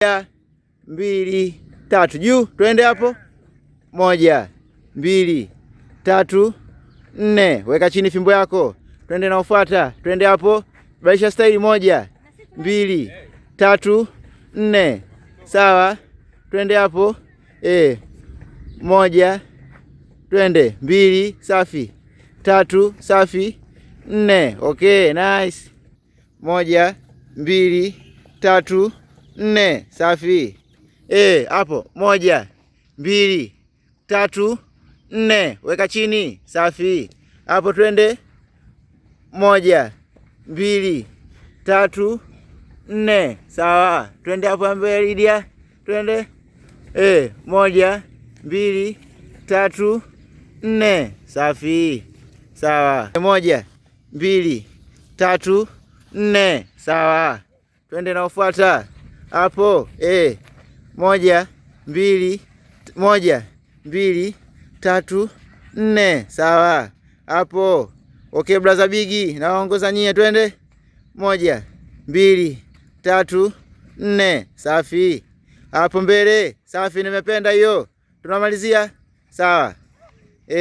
1, 2, 3 juu, twende hapo. 1, 2, 3, 4. Weka chini fimbo yako. Twende na ufuata. Twende hapo. Badilisha staili. 1, 2, 3, 4. Sawa. Twende hapo. 1. Twende. 2, safi. 3, safi. 4. Okay, nice. 1, 2, 3, 4. Safi. Hapo. 1, 2, 3, 4. Weka chini. Safi. Hapo twende. 1, 2, 3, 4. Sawa. Twende hapo mbele Lydia. Twende. 1, 2, 3, 4. Safi. Sawa. 1, 2, 3, 4. Sawa. Twende na ufuata. Hapo. 1, 2, 1, 2, 3, 4. Sawa. Hapo. Okay, brother Bigi, naongoza nyie, twende. 1, 2, 3, 4. Safi. Hapo mbele. Safi, nimependa hiyo. Tunamalizia. Sawa.